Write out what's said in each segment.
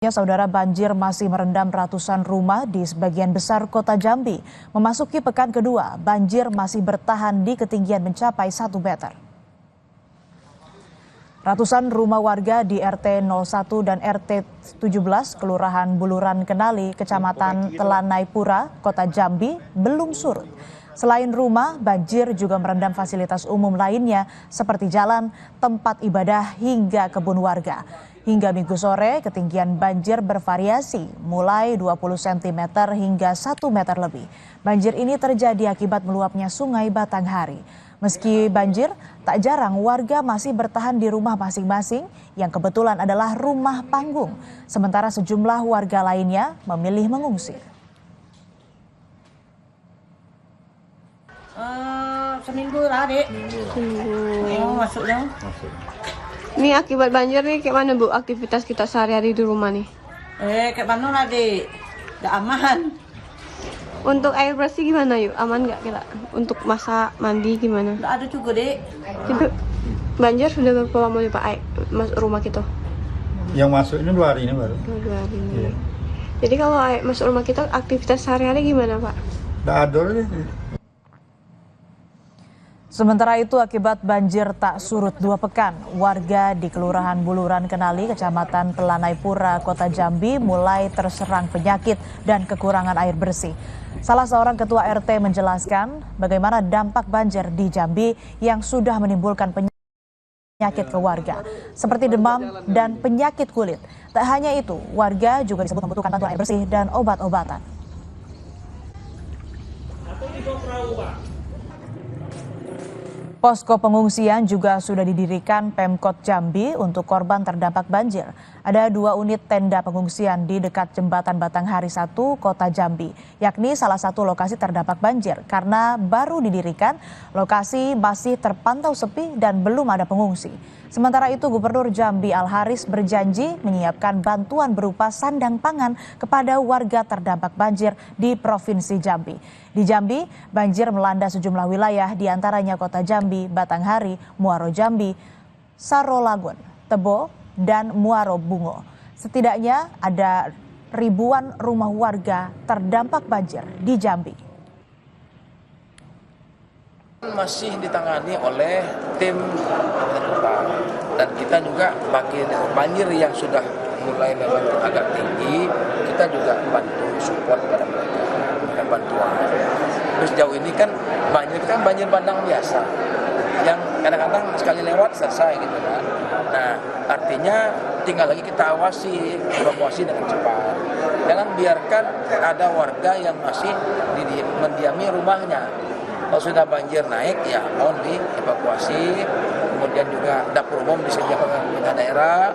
Ya, saudara, banjir masih merendam ratusan rumah di sebagian besar kota Jambi. Memasuki pekan kedua, banjir masih bertahan di ketinggian mencapai 1 meter. Ratusan rumah warga di RT 01 dan RT 17, Kelurahan Buluran Kenali, Kecamatan Telanai-Pura, Kota Jambi, belum surut. Selain rumah, banjir juga merendam fasilitas umum lainnya seperti jalan, tempat ibadah, hingga kebun warga. Hingga Minggu sore, ketinggian banjir bervariasi, mulai 20 cm hingga 1 meter lebih. Banjir ini terjadi akibat meluapnya Sungai Batanghari. Meski banjir, tak jarang warga masih bertahan di rumah masing-masing yang kebetulan adalah rumah panggung. Sementara sejumlah warga lainnya memilih mengungsi. Seminggu lah, Dek. Oh, masuk dong. Ini akibat banjir nih, kayak mana Bu aktivitas kita sehari-hari di rumah nih? Kayak mana lah, Dek? Udah aman. Untuk air bersih gimana yuk? Aman nggak kira? Untuk masak, mandi gimana? Udah ada juga, Dek. Itu banjir sudah berapa lama nih Pak masuk rumah kita? Yang masuk ini 2 hari ini baru. 2 hari. Iya. Jadi kalau air masuk rumah kita, aktivitas sehari-hari gimana Pak? Nggak ada deh. Sementara itu, akibat banjir tak surut 2 pekan, warga di Kelurahan Buluran Kenali, Kecamatan Telanai-Pura, Kota Jambi mulai terserang penyakit dan kekurangan air bersih. Salah seorang ketua RT menjelaskan bagaimana dampak banjir di Jambi yang sudah menimbulkan penyakit ke warga, seperti demam dan penyakit kulit. Tak hanya itu, warga juga disebut membutuhkan bantuan air bersih dan obat-obatan. Posko pengungsian juga sudah didirikan Pemkot Jambi untuk korban terdampak banjir. Ada 2 unit tenda pengungsian di dekat Jembatan Batanghari 1, Kota Jambi, yakni salah satu lokasi terdampak banjir. Karena baru didirikan, lokasi masih terpantau sepi dan belum ada pengungsi. Sementara itu, Gubernur Jambi Al-Haris berjanji menyiapkan bantuan berupa sandang pangan kepada warga terdampak banjir di Provinsi Jambi. Di Jambi, banjir melanda sejumlah wilayah, diantaranya Kota Jambi, Batanghari, Muaro Jambi, Sarolagun, Tebo, dan Muaro Bungo. Setidaknya ada ribuan rumah warga terdampak banjir di Jambi. Masih ditangani oleh tim dan kita juga bagi banjir yang sudah mulai memang agak tinggi, kita juga bantu support pada mereka dengan bantuan. Terus sejauh ini kan banjir bandang biasa yang kadang-kadang sekali lewat selesai gitu kan. Nah, artinya tinggal lagi kita awasi, evakuasi dengan cepat. Jangan biarkan ada warga yang masih mendiami rumahnya. Kalau sudah banjir naik, ya mohon dievakuasi. Kemudian juga dapur umum disediakan oleh pemerintah daerah,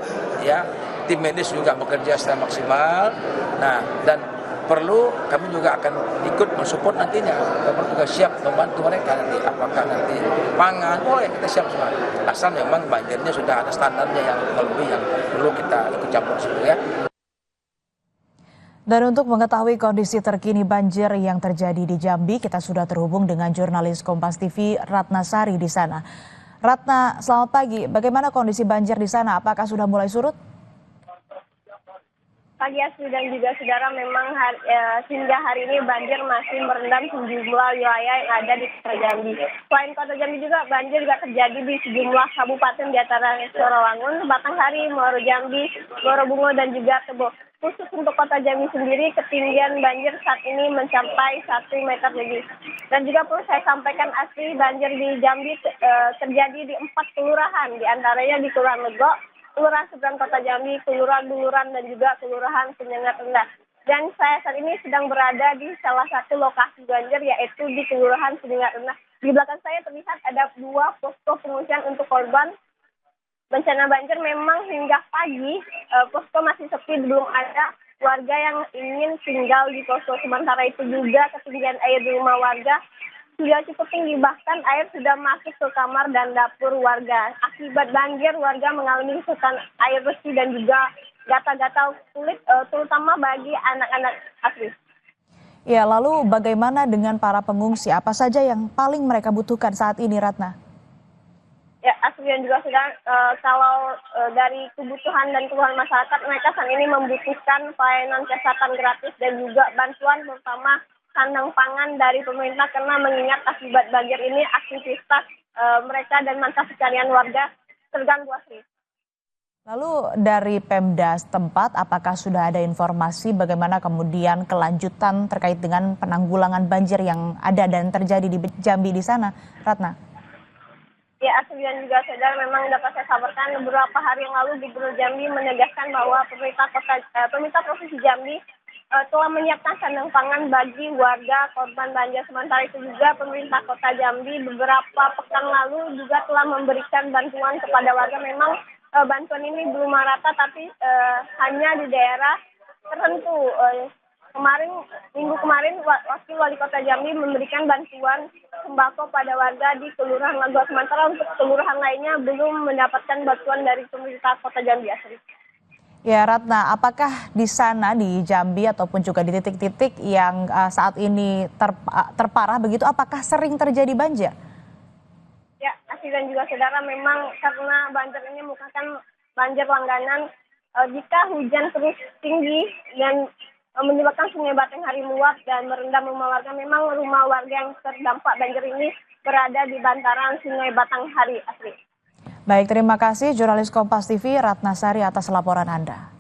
ya. Tim medis juga bekerja secara maksimal. Nah, dan perlu kami juga akan ikut mensupport nantinya. Kami juga siap membantu mereka nanti. Apakah nanti pangan, boleh kita siap semua. Asal memang banjirnya sudah ada standarnya yang lebih yang perlu kita ikut campur situ ya. Dan untuk mengetahui kondisi terkini banjir yang terjadi di Jambi, kita sudah terhubung dengan jurnalis Kompas TV Ratna Sari di sana. Ratna, selamat pagi. Bagaimana kondisi banjir di sana? Apakah sudah mulai surut? Pagi Asri dan juga saudara, memang hingga hari ini banjir masih merendam sejumlah wilayah yang ada di Kota Jambi. Selain Kota Jambi juga banjir juga terjadi di sejumlah kabupaten di antaranya Sarolagun, Batanghari, Muaro Jambi, Muaro Bungo, dan juga Tebo. Khusus untuk Kota Jambi sendiri, ketinggian banjir saat ini mencapai 1 meter lebih. Dan juga perlu saya sampaikan Asri, banjir di Jambi terjadi di 4 kelurahan, di antaranya di Kelurahan Lego, Kelurahan Seberang Kota Jambi, Kelurahan Buluran, dan juga Kelurahan Penyengat Rendah. Dan saya saat ini sedang berada di salah satu lokasi banjir, yaitu di Kelurahan Penyengat Rendah. Di belakang saya terlihat ada 2 posko pengungsian untuk korban bencana banjir. Memang hingga pagi posko masih sepi, belum ada warga yang ingin tinggal di posko. Sementara itu juga ketinggian air di rumah warga sudah cukup tinggi, bahkan air sudah masuk ke kamar dan dapur warga. Akibat banjir, warga mengalami kesulitan air bersih dan juga gatal-gatal kulit, terutama bagi anak-anak Asri. Ya, lalu bagaimana dengan para pengungsi? Apa saja yang paling mereka butuhkan saat ini, Ratna? Ya, Asri dan juga sudah kalau dari kebutuhan dan keluhan masyarakat, mereka saat ini membutuhkan pelayanan kesehatan gratis dan juga bantuan terutama sandang pangan dari pemerintah karena mengingat akibat banjir ini aktivitas mereka dan mata pencarian warga terganggu, Asri. Lalu dari Pemda setempat, apakah sudah ada informasi bagaimana kemudian kelanjutan terkait dengan penanggulangan banjir yang ada dan terjadi di Jambi di sana, Ratna? Ya, Asri dan juga saudara, memang dapat saya sabarkan beberapa hari yang lalu Gubernur Jambi menegaskan bahwa pemerintah Provinsi Jambi telah menyiapkan sandang pangan bagi warga korban banjir. Sementara itu juga pemerintah Kota Jambi beberapa pekan lalu juga telah memberikan bantuan kepada warga. Memang bantuan ini belum merata tapi hanya di daerah tertentu. Minggu kemarin Wakil Wali Kota Jambi memberikan bantuan sembako pada warga di Kelurahan Lagoa, sementara untuk kelurahan lainnya belum mendapatkan bantuan dari pemerintah Kota Jambi, Asri. Ya Ratna, apakah di sana di Jambi ataupun juga di titik-titik yang saat ini terparah begitu, apakah sering terjadi banjir? Ya, Asri dan juga saudara, memang karena banjir ini merupakan banjir langganan, jika hujan terus tinggi dan menyebabkan Sungai Batanghari meluap dan merendam rumah warga, memang rumah warga yang terdampak banjir ini berada di bantaran Sungai Batanghari, Asri. Baik, terima kasih jurnalis Kompas TV Ratna Sari atas laporan Anda.